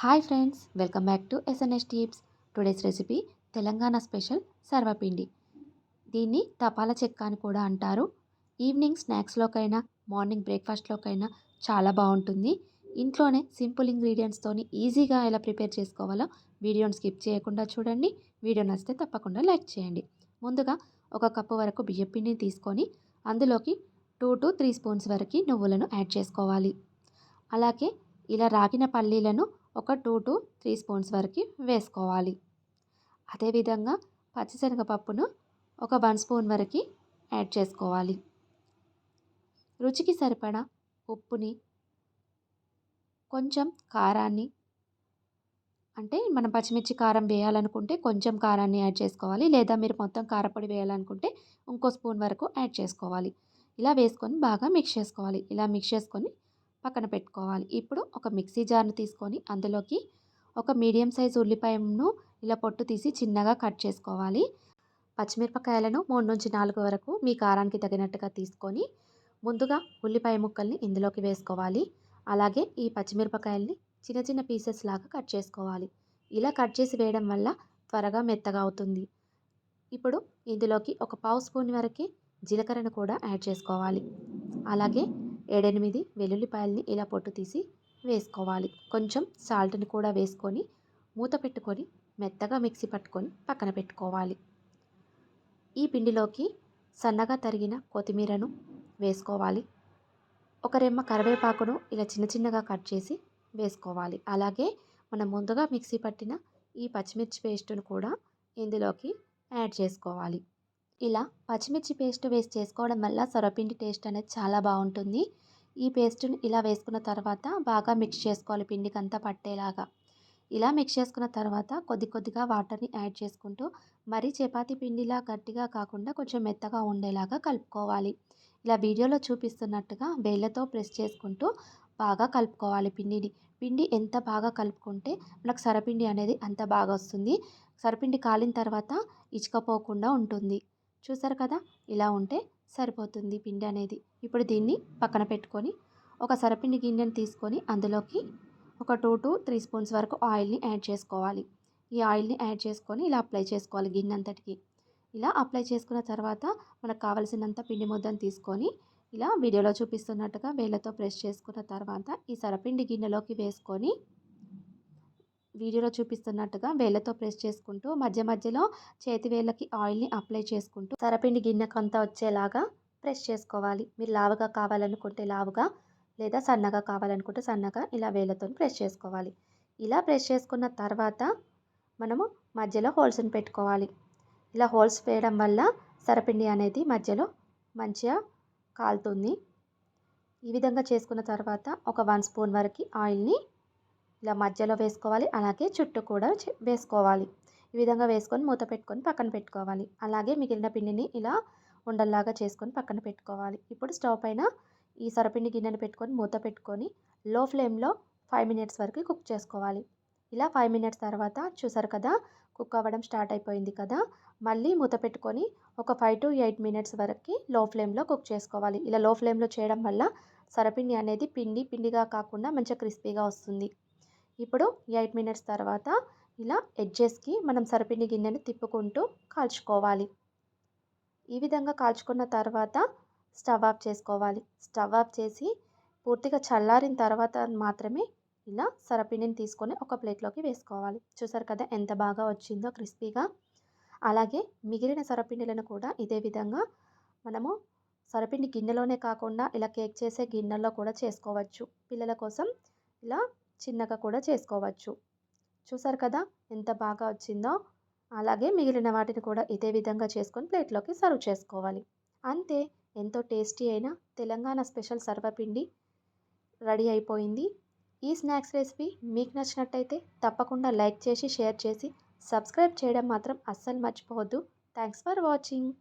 Hi friends, welcome back to SNS tips. Today's recipe Telangana special sarvapindi. దీన్ని తపాల చెక్క అని కూడా అంటారు. ఈవినింగ్ స్నాక్స్లోకైనా మార్నింగ్ బ్రేక్ఫాస్ట్లోకైనా చాలా బాగుంటుంది. ఇంట్లోనే సింపుల్ ఇంగ్రీడియంట్స్తోని ఈజీగా ఎలా ప్రిపేర్ చేసుకోవాలో వీడియోని స్కిప్ చేయకుండా చూడండి. వీడియో నచ్చితే తప్పకుండా లైక్ చేయండి. ముందుగా ఒక కప్పు వరకు బియ్యం పిండిని తీసుకొని అందులోకి 2 to 3 స్పూన్స్ వరకు నువ్వులను యాడ్ చేసుకోవాలి. అలాగే ఇలా రాగిన పల్లీలను ఒక 2 to 3 స్పూన్స్ వరకు వేసుకోవాలి. అదేవిధంగా పచ్చిశనగపప్పును ఒక 1 స్పూన్ వరకు యాడ్ చేసుకోవాలి. రుచికి సరిపడా ఉప్పుని, కొంచెం కారాన్ని, అంటే మనం పచ్చిమిర్చి కారం వేయాలనుకుంటే కొంచెం కారాన్ని యాడ్ చేసుకోవాలి. లేదా మీరు మొత్తం కారపొడి వేయాలనుకుంటే ఇంకో స్పూన్ వరకు యాడ్ చేసుకోవాలి. ఇలా వేసుకొని బాగా మిక్స్ చేసుకోవాలి. ఇలా మిక్స్ చేసుకొని పక్కన పెట్టుకోవాలి. ఇప్పుడు ఒక మిక్సీ జార్ని తీసుకొని అందులోకి ఒక మీడియం సైజు ఉల్లిపాయను ఇలా పొట్టు తీసి చిన్నగా కట్ చేసుకోవాలి. పచ్చిమిరపకాయలను 3 నుంచి 4 వరకు మీ కారానికి తగినట్టుగా తీసుకొని ముందుగా ఉల్లిపాయ ముక్కల్ని ఇందులోకి వేసుకోవాలి. అలాగే ఈ పచ్చిమిరపకాయల్ని చిన్న చిన్న పీసెస్ లాగా కట్ చేసుకోవాలి. ఇలా కట్ చేసి వేయడం వల్ల త్వరగా మెత్తగా అవుతుంది. ఇప్పుడు ఇందులోకి ఒక పావు స్పూన్ వరకు జీలకర్రను కూడా యాడ్ చేసుకోవాలి. అలాగే 7, 8 వెల్లుల్లిపాయల్ని ఇలా పొట్టు తీసి వేసుకోవాలి. కొంచెం సాల్ట్ని కూడా వేసుకొని మూత పెట్టుకొని మెత్తగా మిక్సీ పట్టుకొని పక్కన పెట్టుకోవాలి. ఈ పిండిలోకి సన్నగా తరిగిన కొత్తిమీరను వేసుకోవాలి. ఒక రెమ్మ కరివేపాకును ఇలా చిన్న చిన్నగా కట్ చేసి వేసుకోవాలి. అలాగే మనం ముందుగా మిక్సీ పట్టిన ఈ పచ్చిమిర్చి పేస్టును కూడా ఇందులోకి యాడ్ చేసుకోవాలి. ఇలా పచ్చిమిర్చి పేస్ట్ వేసి చేసుకోవడం వల్ల సొరపిండి టేస్ట్ అనేది చాలా బాగుంటుంది. ఈ పేస్ట్ని ఇలా వేసుకున్న తర్వాత బాగా మిక్స్ చేసుకోవాలి పిండికంతా పట్టేలాగా. ఇలా మిక్స్ చేసుకున్న తర్వాత కొద్ది కొద్దిగా వాటర్ని యాడ్ చేసుకుంటూ మరీ చపాతీ పిండిలా గట్టిగా కాకుండా కొంచెం మెత్తగా ఉండేలాగా కలుపుకోవాలి. ఇలా వీడియోలో చూపిస్తున్నట్టుగా వేళ్ళతో ప్రెస్ చేసుకుంటూ బాగా కలుపుకోవాలి పిండిని. పిండి ఎంత బాగా కలుపుకుంటే మనకు సరపిండి అనేది అంత బాగా వస్తుంది. సరపిండి కాలిన తర్వాత ఇచ్చుకపోకుండా ఉంటుంది. చూసారు కదా, ఇలా ఉంటే సరిపోతుంది పిండి అనేది. ఇప్పుడు దీన్ని పక్కన పెట్టుకొని ఒక సరపిండి గిన్నెని తీసుకొని అందులోకి ఒక 2 to 3 స్పూన్స్ వరకు ఆయిల్ని యాడ్ చేసుకోవాలి. ఈ ఆయిల్ని యాడ్ చేసుకొని ఇలా అప్లై చేసుకోవాలి గిన్నె అంతటికి. ఇలా అప్లై చేసుకున్న తర్వాత మనకు కావలసినంత పిండి ముద్దను తీసుకొని ఇలా వీడియోలో చూపిస్తున్నట్టుగా వేళ్ళతో ప్రెస్ చేసుకున్న తర్వాత ఈ సరపిండి గిన్నెలోకి వేసుకొని వీడియోలో చూపిస్తున్నట్టుగా వేళ్ళతో ప్రెస్ చేసుకుంటూ మధ్య మధ్యలో చేతి వేళ్ళకి ఆయిల్ని అప్లై చేసుకుంటూ సరపిండి గిన్నెకంతా వచ్చేలాగా ప్రెస్ చేసుకోవాలి. మీరు లావుగా కావాలనుకుంటే లావుగా, లేదా సన్నగా కావాలనుకుంటే సన్నగా ఇలా వేళ్ళతో ప్రెస్ చేసుకోవాలి. ఇలా ప్రెస్ చేసుకున్న తర్వాత మనము మధ్యలో హోల్స్ని పెట్టుకోవాలి. ఇలా హోల్స్ వేయడం వల్ల సరపిండి అనేది మధ్యలో మంచిగా కాలుతుంది. ఈ విధంగా చేసుకున్న తర్వాత ఒక 1 స్పూన్ వరకు ఆయిల్ని ఇలా మధ్యలో వేసుకోవాలి. అలాగే చుట్టూ కూడా వేసుకోవాలి. ఈ విధంగా వేసుకొని మూత పెట్టుకొని పక్కన పెట్టుకోవాలి. అలాగే మిగిలిన పిండిని ఇలా ఉండల్లాగా చేసుకొని పక్కన పెట్టుకోవాలి. ఇప్పుడు స్టవ్ పైన ఈ సరపిండి గిన్నెను పెట్టుకొని మూత పెట్టుకొని లో ఫ్లేమ్లో 5 మినిట్స్ వరకు కుక్ చేసుకోవాలి. ఇలా 5 మినిట్స్ తర్వాత చూసారు కదా, కుక్ అవ్వడం స్టార్ట్ అయిపోయింది కదా. మళ్ళీ మూత పెట్టుకొని ఒక 5 to 8 మినిట్స్ వరకు లో ఫ్లేమ్లో కుక్ చేసుకోవాలి. ఇలా లో ఫ్లేమ్లో చేయడం వల్ల సరపిండి అనేది పిండి పిండిగా కాకుండా మంచిగా క్రిస్పీగా వస్తుంది. ఇప్పుడు 8 మినిట్స్ తర్వాత ఇలా ఎడ్జెస్కి మనం సరపిండి గిన్నెని తిప్పుకుంటూ కాల్చుకోవాలి. ఈ విధంగా కాల్చుకున్న తర్వాత స్టవ్ ఆఫ్ చేసుకోవాలి. స్టవ్ ఆఫ్ చేసి పూర్తిగా చల్లారిన తర్వాత మాత్రమే ఇలా సరపిండిని తీసుకొని ఒక ప్లేట్లోకి వేసుకోవాలి. చూసారు కదా ఎంత బాగా వచ్చిందో క్రిస్పీగా. అలాగే మిగిలిన సరపిండిలను కూడా ఇదే విధంగా మనము సరపిండి గిన్నెలోనే కాకుండా ఇలా కేక్ చేసే గిన్నెల్లో కూడా చేసుకోవచ్చు. పిల్లల కోసం ఇలా చిన్నగా కూడా చేసుకోవచ్చు. చూసారు కదా ఎంత బాగా వచ్చిందో. అలాగే మిగిలిన వాటిని కూడా ఇదే విధంగా చేసుకొని ప్లేట్లోకి సర్వ్ చేసుకోవాలి. అంతే, ఎంతో టేస్టీ అయిన తెలంగాణ స్పెషల్ సర్వపిండి రెడీ అయిపోయింది. ఈ స్నాక్స్ రెసిపీ మీకు నచ్చినట్టయితే తప్పకుండా లైక్ చేసి షేర్ చేసి సబ్స్క్రైబ్ చేయడం మాత్రం అస్సలు మర్చిపోవద్దు. Thanks for watching.